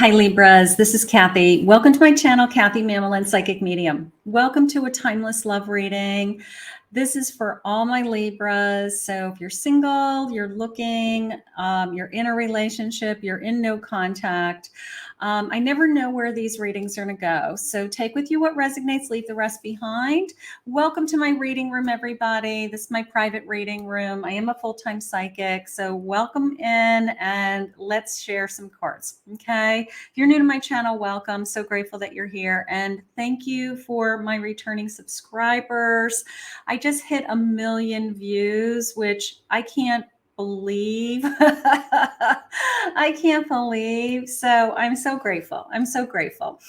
Hi Libras, this is Kathy. Welcome to my channel, Kathy Mamolen, Psychic Medium. Welcome to a timeless love reading. This is for all my Libras. So if you're single, you're looking, you're in a relationship, you're in no contact. I never know where these readings are going to go. So take with you what resonates, leave the rest behind. Welcome to my reading room, everybody. This is my private reading room. I am a full-time psychic. So welcome in and let's share some cards. Okay. If you're new to my channel, welcome. So grateful that you're here. And thank you for my returning subscribers. I just hit 1 million views, which I can't believe. I can't believe. So I'm so grateful. I'm so grateful.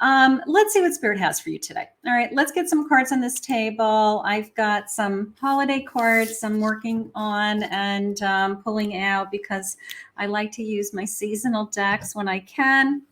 Let's see what Spirit has for you today. All right, let's get some cards on this table. I've got some holiday cards I'm working on and pulling out because I like to use my seasonal decks when I can.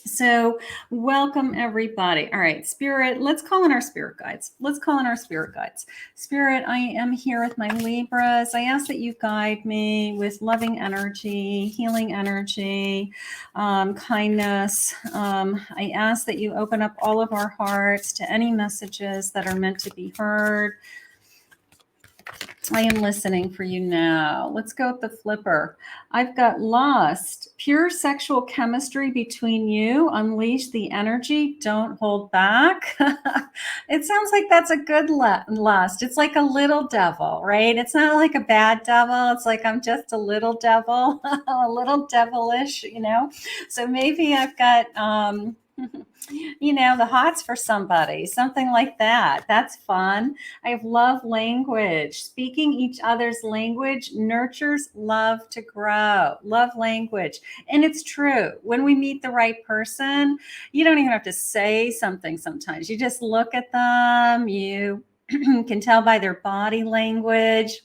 So welcome everybody. All right, Spirit, let's call in our spirit guides. Let's call in our spirit guides. Spirit, I am here with my Libras. I ask that you guide me with loving energy, healing energy, kindness. I ask that you open up all of our hearts to any messages that are meant to be heard. I am listening for you now. Let's go with the flipper. I've got lust, pure sexual chemistry between you. Unleash the energy. Don't hold back. It sounds like that's a good lust. It's like a little devil, right? It's not like a bad devil. It's like I'm just a little devil, a little devilish, you know? So maybe I've got, you know, the hots for somebody, something like that. That's fun. I have love language. Speaking each other's language nurtures love to grow. Love language. And it's true. When we meet the right person, you don't even have to say something sometimes. You just look at them. You can tell by their body language.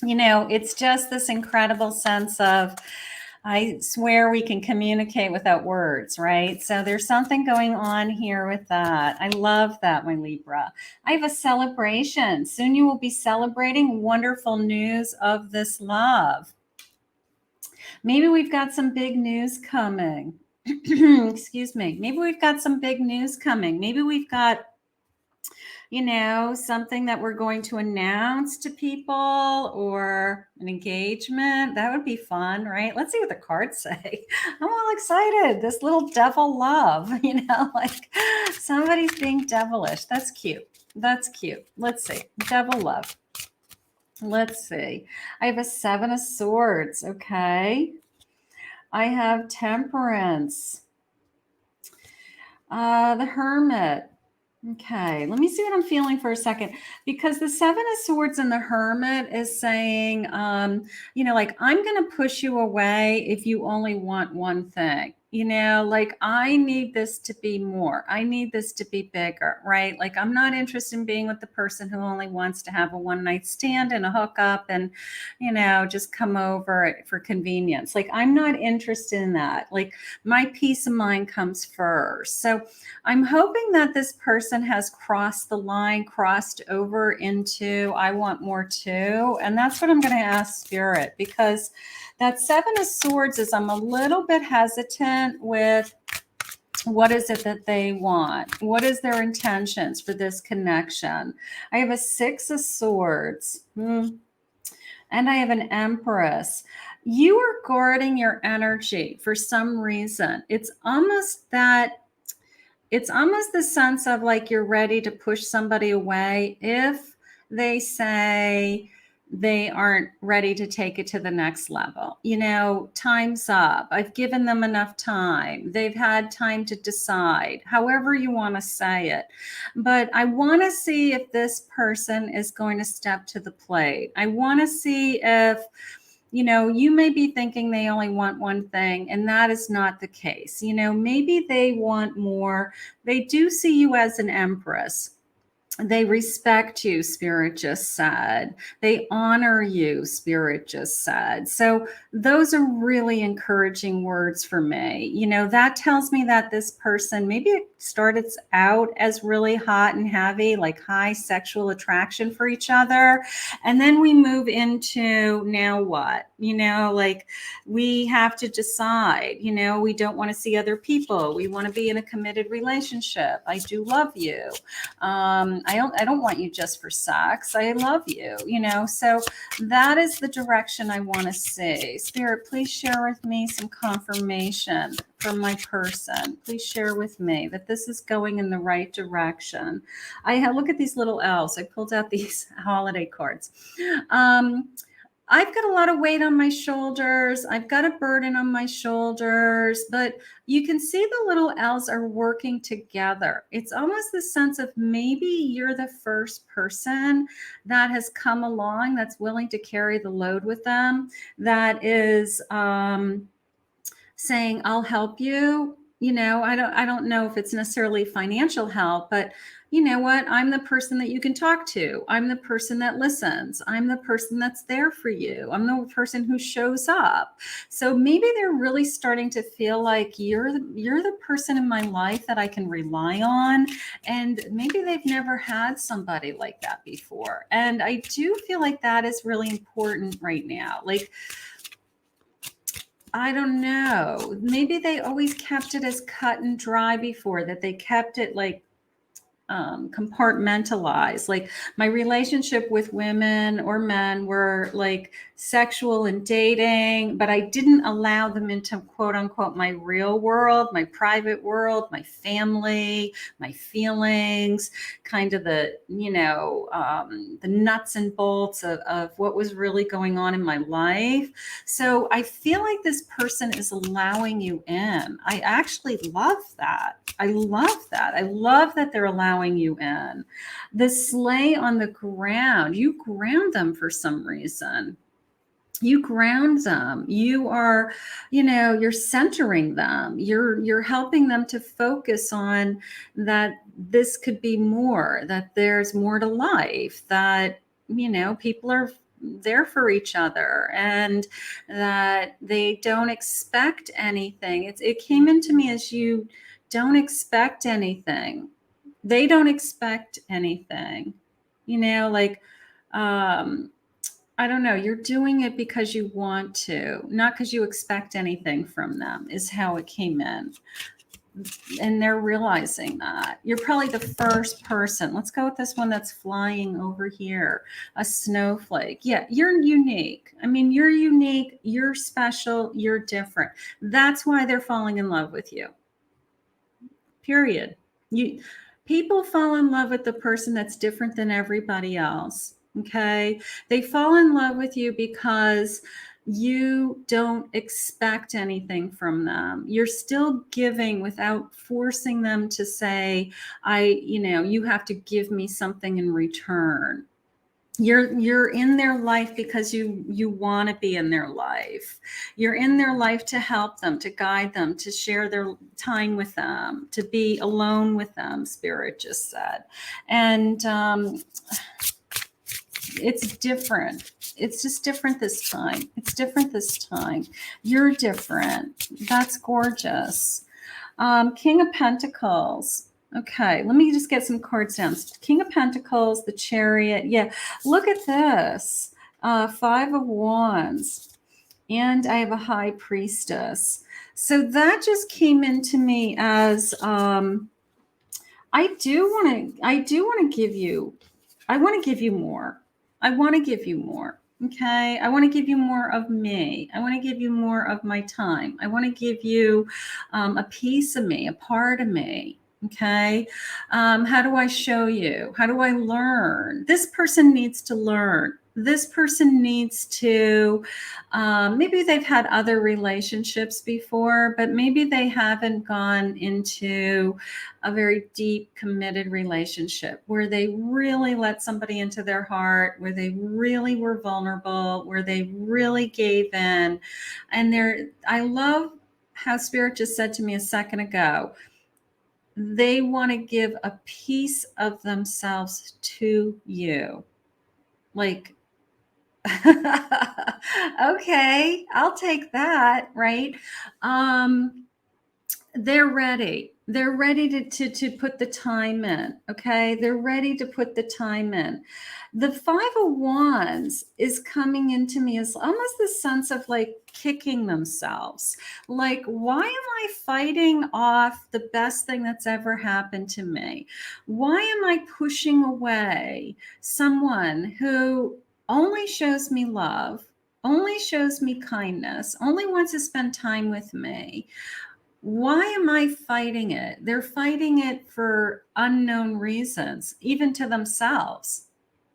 You know, it's just this incredible sense of, I swear we can communicate without words, right? So there's something going on here with that. I love that, my Libra. I have a celebration. Soon you will be celebrating wonderful news of this love. Maybe we've got some big news coming. Excuse me. Maybe we've got some big news coming. Maybe we've got, you know, something that we're going to announce to people or an engagement. That would be fun, right? Let's see what the cards say. I'm all excited. This little devil love, you know, like somebody's being devilish. That's cute. That's cute. Let's see. Devil love. Let's see. I have a 7 of Swords. Okay. I have Temperance. The Hermit. Okay, let me see what I'm feeling for a second, because the 7 of Swords and the Hermit is saying, you know, like, I'm going to push you away if you only want one thing. You know, like, I need this to be more. I need this to be bigger, right? Like, I'm not interested in being with the person who only wants to have a one-night stand and a hookup and, you know, just come over for convenience. Like, I'm not interested in that. Like, my peace of mind comes first. So I'm hoping that this person has crossed the line, crossed over into I want more too. And that's what I'm going to ask Spirit, because that 7 of Swords is, I'm a little bit hesitant with what is it that they want? What is their intentions for this connection? I have a 6 of Swords. And I have an Empress. You are guarding your energy for some reason. It's almost the sense of like you're ready to push somebody away if they say they aren't ready to take it to the next level. You know, time's up. I've given them enough time. They've had time to decide, however you want to say it. But I want to see if this person is going to step to the plate. I want to see if, you know, you may be thinking they only want one thing, and that is not the case. You know, maybe they want more. They do see you as an Empress. They respect you, Spirit just said. They honor you, Spirit just said. So those are really encouraging words for me. That tells me that this person, maybe it started out as really hot and heavy, like high sexual attraction for each other. And then we move into now what? Like we have to decide, we don't want to see other people. We want to be in a committed relationship. I do love you. I don't want you just for sex. I love you, so that is the direction I want to see. Spirit, please share with me some confirmation for my person. Please share with me that this is going in the right direction. Look at these little elves. I pulled out these holiday cards. I've got a lot of weight on my shoulders. I've got a burden on my shoulders, but you can see the little elves are working together. It's almost the sense of maybe you're the first person that has come along that's willing to carry the load with them, that is saying, I'll help you. I don't know if it's necessarily financial help, but you know what? I'm the person that you can talk to. I'm the person that listens. I'm the person that's there for you. I'm the person who shows up. So maybe they're really starting to feel like you're the person in my life that I can rely on. And maybe they've never had somebody like that before. And I do feel like that is really important right now. Like, I don't know. Maybe they always kept it as cut and dry before, that they kept it like compartmentalized. Like my relationship with women or men were like sexual and dating, but I didn't allow them into quote unquote my real world, my private world, my family, my feelings, kind of the nuts and bolts of what was really going on in my life. So I feel like this person is allowing you in. I actually love that. I love that. I love that they're allowing you in. The sleigh on the ground, you ground them for some reason. You ground them. You are, you're centering them. You're helping them to focus on that this could be more, that there's more to life, that, people are there for each other and that they don't expect anything. It came into me as you don't expect anything. They don't expect anything, like, I don't know. You're doing it because you want to, not because you expect anything from them, is how it came in. And they're realizing that. You're probably the first person. Let's go with this one that's flying over here, a snowflake. Yeah, you're unique. I mean, you're unique. You're special. You're different. That's why they're falling in love with you. Period. People fall in love with the person that's different than everybody else. Okay. They fall in love with you because you don't expect anything from them. You're still giving without forcing them to say, you have to give me something in return. You're in their life because you want to be in their life. You're in their life to help them, to guide them, to share their time with them, to be alone with them, Spirit just said. And it's different. It's just different this time. It's different this time. You're different. That's gorgeous. King of Pentacles. Okay, let me just get some cards down. King of Pentacles, the Chariot. Yeah, look at this. Five of Wands. And I have a High Priestess. So that just came into me as I want to give you more. I want to give you more. Okay. I want to give you more of me. I want to give you more of my time. I want to give you a piece of me, a part of me. Okay. How do I show you? How do I learn? This person needs to learn. This person needs to, maybe they've had other relationships before, but maybe they haven't gone into a very deep, committed relationship where they really let somebody into their heart, where they really were vulnerable, where they really gave in. And I love how Spirit just said to me a second ago, they want to give a piece of themselves to you. Like, okay, I'll take that, right? They're ready. They're ready to put the time in. Okay. They're ready to put the time in. The Five of Wands is coming into me as almost the sense of like kicking themselves. Like, why am I fighting off the best thing that's ever happened to me? Why am I pushing away someone who only shows me love, only shows me kindness, only wants to spend time with me? Why am I fighting it? They're fighting it for unknown reasons, even to themselves.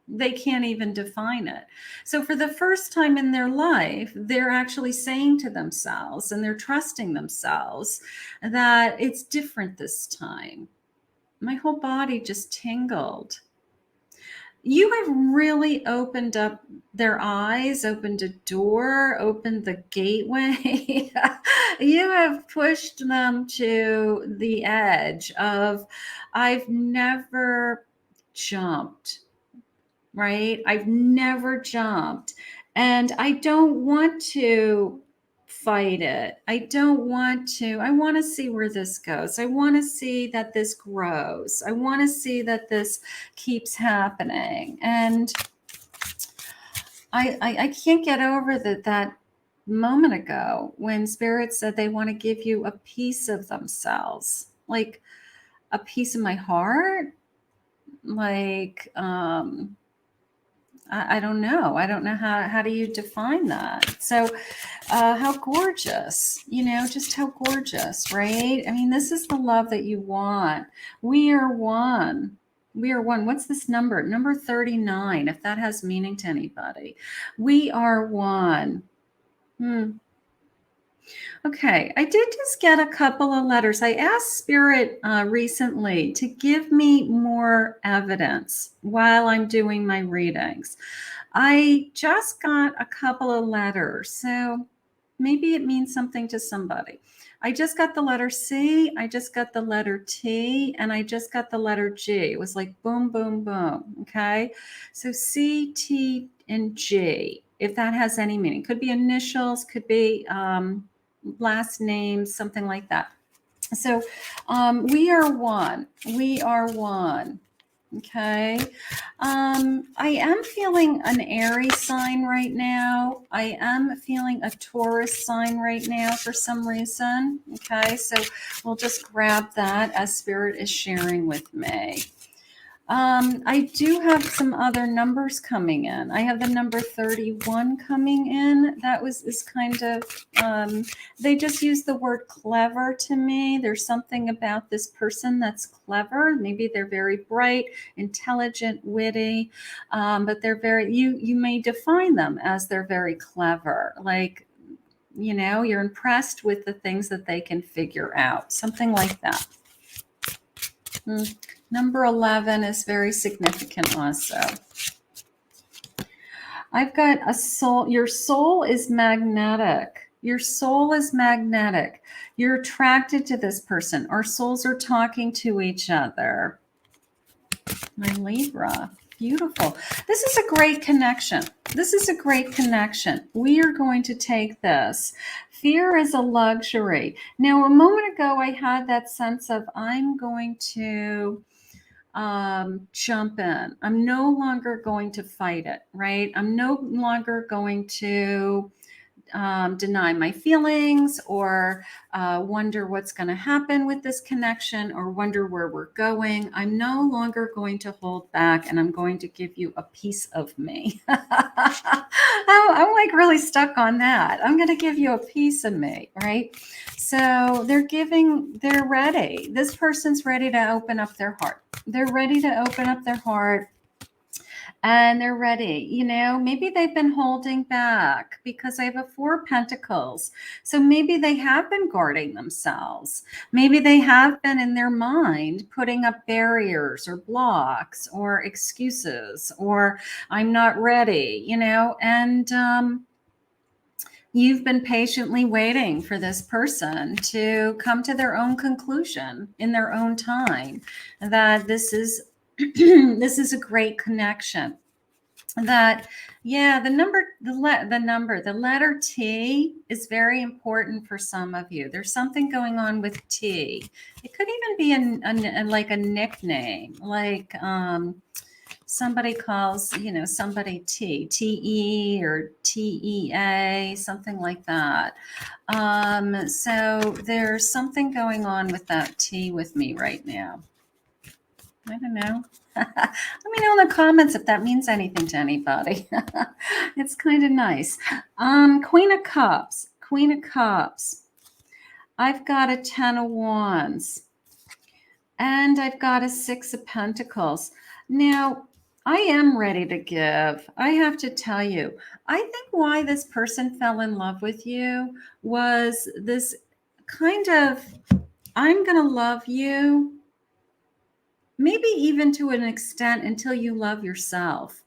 They can't even define it. So, for the first time in their life, they're actually saying to themselves and they're trusting themselves that it's different this time. My whole body just tingled. You have really opened up their eyes, opened a door, opened the gateway. You have pushed them to the edge of, I've never jumped, right? I've never jumped. And I don't want to fight it. I don't want to. I want to see where this goes. I want to see that this grows. I want to see that this keeps happening. And I can't get over that moment ago when Spirit said they want to give you a piece of themselves, like a piece of my heart. Like, I don't know. I don't know how do you define that. So how gorgeous, just how gorgeous, right? I mean, this is the love that you want. We are one. We are one. What's this number? Number 39, if that has meaning to anybody. We are one. Okay, I did just get a couple of letters. I asked Spirit recently to give me more evidence while I'm doing my readings. I just got a couple of letters, so maybe it means something to somebody. I just got the letter C, I just got the letter T, and I just got the letter G. It was like boom, boom, boom. Okay, so C, T, and G, if that has any meaning. Could be initials, could be last names, something like that. So we are one. We are one. Okay. I am feeling an Aries sign right now. I am feeling a Taurus sign right now for some reason. Okay. So we'll just grab that as Spirit is sharing with me. I do have some other numbers coming in. I have the number 31 coming in. That is kind of, they just use the word clever to me. There's something about this person that's clever. Maybe they're very bright, intelligent, witty, but they're very, you may define them as they're very clever. Like, you're impressed with the things that they can figure out. Something like that. Number 11 is very significant also. I've got a soul. Your soul is magnetic. Your soul is magnetic. You're attracted to this person. Our souls are talking to each other. My Libra. Beautiful. This is a great connection. This is a great connection. We are going to take this. Fear is a luxury. Now, a moment ago, I had that sense of I'm going to jump in. I'm no longer going to fight it, right? I'm no longer going to deny my feelings or wonder what's going to happen with this connection or wonder where we're going. I'm no longer going to hold back, and I'm going to give you a piece of me. I'm like really stuck on that. I'm going to give you a piece of me, right? So they're ready. This person's ready to open up their heart. They're ready to open up their heart. And they're ready. Maybe they've been holding back because I have a 4 of Pentacles. So maybe they have been guarding themselves. Maybe they have been in their mind putting up barriers or blocks or excuses or I'm not ready, and You've been patiently waiting for this person to come to their own conclusion in their own time, that this is this is a great connection. That, yeah, the letter T is very important for some of you. There's something going on with T. It could even be like a nickname, like somebody calls, somebody TE or TEA, something like that. So there's something going on with that T with me right now. I don't know. Let me know in the comments if that means anything to anybody. It's kind of nice. Queen of Cups. Queen of Cups. I've got a 10 of Wands. And I've got a 6 of Pentacles. Now, I am ready to give. I have to tell you, I think why this person fell in love with you was this kind of, I'm going to love you, maybe even to an extent until you love yourself,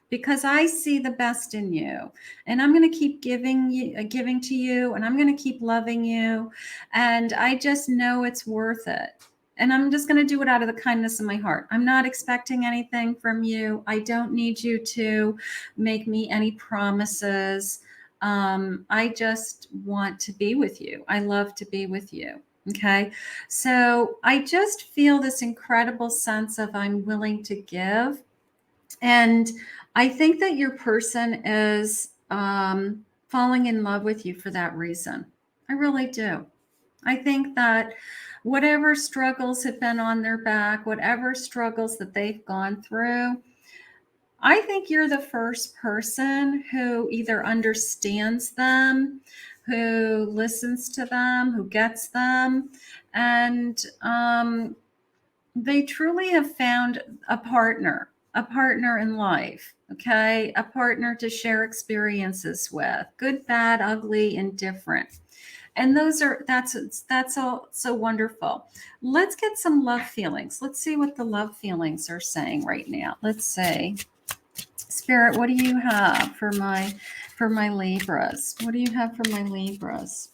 because I see the best in you, and I'm going to keep giving to you, and I'm going to keep loving you, and I just know it's worth it. And I'm just going to do it out of the kindness of my heart. I'm not expecting anything from you. I don't need you to make me any promises. I just want to be with you. I love to be with you. Okay. So I just feel this incredible sense of I'm willing to give. And I think that your person is falling in love with you for that reason. I really do. I think that whatever struggles have been on their back, whatever struggles that they've gone through, I think you're the first person who either understands them, who listens to them, who gets them, and they truly have found a partner in life, okay? A partner to share experiences with, good, bad, ugly, and different. And that's all so wonderful. Let's get some love feelings. Let's see what the love feelings are saying right now. Let's see. Spirit, what do you have for my Libras? What do you have for my Libras?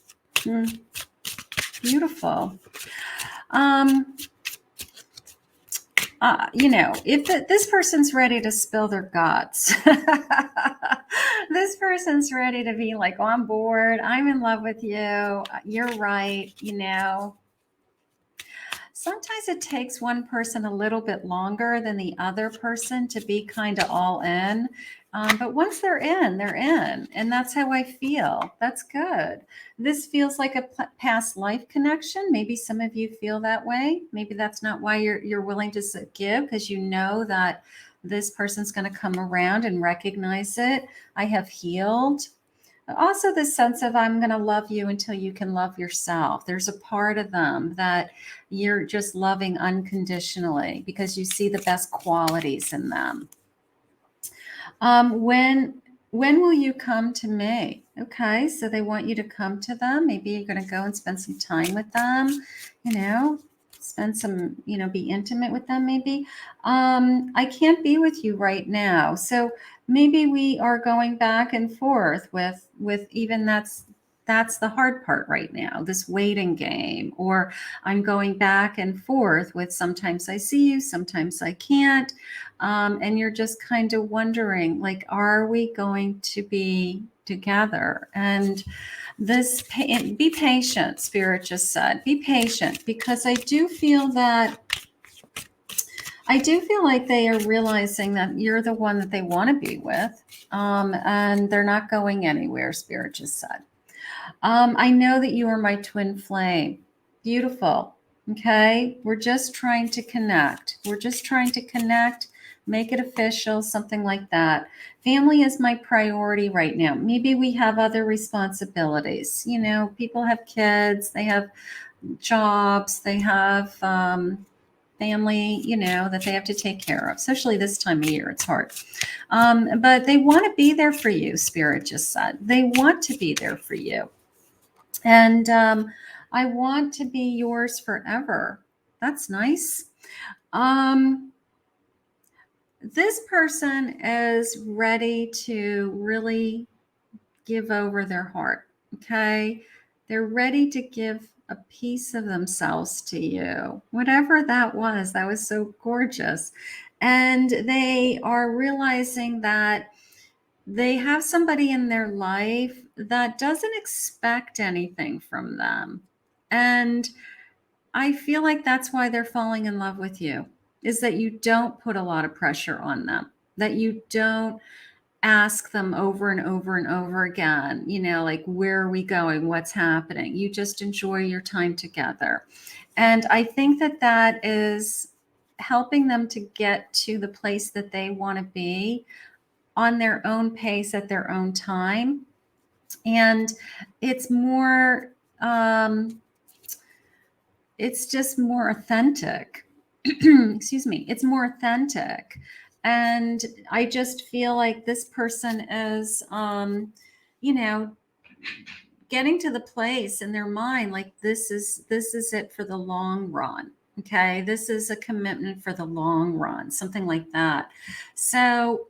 Beautiful. If this person's ready to spill their guts, this person's ready to be like on board. I'm in love with you. You're right. Sometimes it takes one person a little bit longer than the other person to be kind of all in. But once they're in, they're in. And that's how I feel. That's good. This feels like a past life connection. Maybe some of you feel that way. Maybe that's not why you're willing to give, because you know that this person's going to come around and recognize it. I have healed. Also, the sense of I'm going to love you until you can love yourself. There's a part of them that you're just loving unconditionally because you see the best qualities in them. When will you come to me? Okay, so they want you to come to them. Maybe you're going to go and spend some time with them, spend some, be intimate with them maybe. I can't be with you right now. So maybe we are going back and forth with even that's the hard part right now, this waiting game, or I'm going back and forth with sometimes I see you, sometimes I can't. And you're just kind of wondering, like, are we going to be together? And be patient, Spirit just said, be patient, because I do feel like they are realizing that you're the one that they want to be with. And they're not going anywhere, Spirit just said. I know that you are my twin flame. Beautiful. Okay. We're just trying to connect. Make it official, something like that. Family is my priority right now. Maybe we have other responsibilities. People have kids, they have jobs, they have family, that they have to take care of, especially this time of year. It's hard. But they want to be there for you, Spirit just said. They want to be there for you. And I want to be yours forever. That's nice. This person is ready to really give over their heart. Okay. They're ready to give a piece of themselves to you. Whatever that was so gorgeous. And they are realizing that they have somebody in their life that doesn't expect anything from them. And I feel like that's why they're falling in love with you, is that you don't put a lot of pressure on them, that you don't ask them over and over and over again, like, where are we going? What's happening? You just enjoy your time together. And I think that that is helping them to get to the place that they want to be on their own pace at their own time. And it's more, it's just more authentic. Excuse me. It's more authentic. And I just feel like this person is, you know, getting to the place in their mind, like, this is it for the long run. Okay. This is a commitment for the long run, something like that. So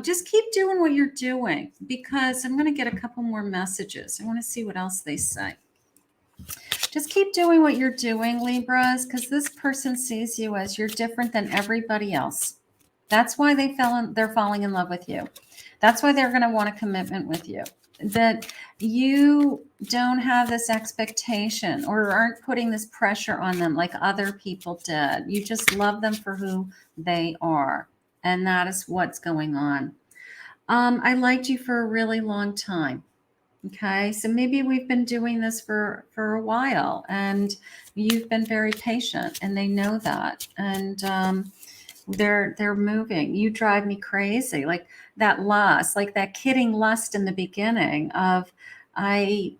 just keep doing what you're doing, because I'm going to get a couple more messages. I want to see what else they say. Just keep doing what you're doing, Libras, because this person sees you as you're different than everybody else. That's why they're falling in love with you. That's why they're going to want a commitment with you. That you don't have this expectation or aren't putting this pressure on them like other people did. You just love them for who they are. And that is what's going on. I liked you for a really long time. Okay, so maybe we've been doing this for a while, and you've been very patient, and they know that, and they're moving. You drive me crazy, like that lust, like that kidding lust in the beginning of, the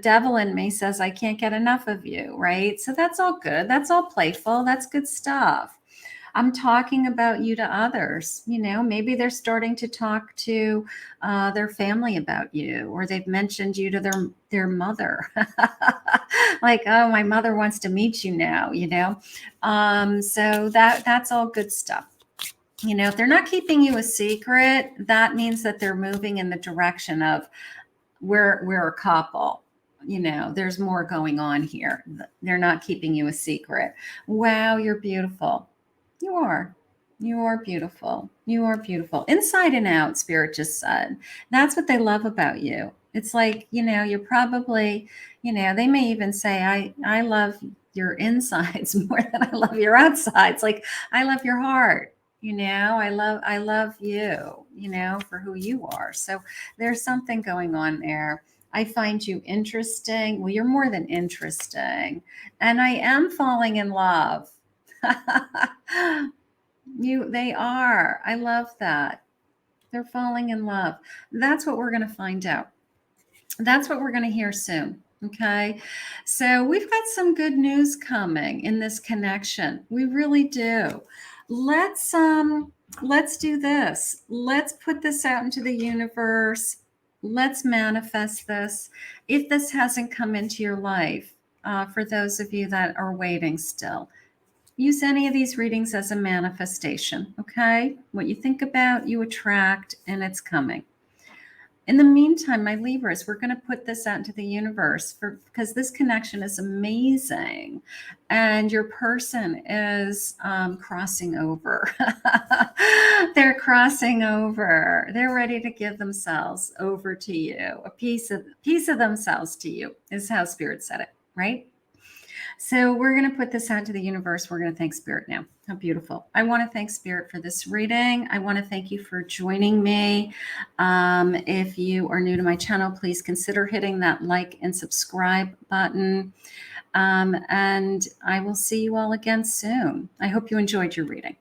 devil in me says I can't get enough of you, right? So that's all good. That's all playful. That's good stuff. I'm talking about you to others. Maybe they're starting to talk to their family about you, or they've mentioned you to their mother. Like, oh, my mother wants to meet you now. So that's all good stuff. If they're not keeping you a secret, that means that they're moving in the direction of we're a couple. There's more going on here. They're not keeping you a secret. Wow, you're beautiful. You are. You are beautiful. You are beautiful. Inside and out, Spirit just said. That's what they love about you. It's like, you're probably, they may even say, I love your insides more than I love your outsides. Like, I love your heart. I love you, for who you are. So there's something going on there. I find you interesting. Well, you're more than interesting. And I am falling in love. They are. I love that. They're falling in love. That's what we're going to find out. That's what we're going to hear soon. Okay. So we've got some good news coming in this connection. We really do. Let's do this. Let's put this out into the universe. Let's manifest this. If this hasn't come into your life, for those of you that are waiting still, use any of these readings as a manifestation, okay? What you think about, you attract, and it's coming. In the meantime, my Libras, we're going to put this out into the universe because this connection is amazing. And your person is crossing over. They're crossing over. They're ready to give themselves over to you. A piece of themselves to you is how Spirit said it, right? So we're going to put this out to the universe. We're going to thank Spirit now. How beautiful. I want to thank Spirit for this reading. I want to thank you for joining me. If you are new to my channel, please consider hitting that like and subscribe button. And I will see you all again soon. I hope you enjoyed your reading.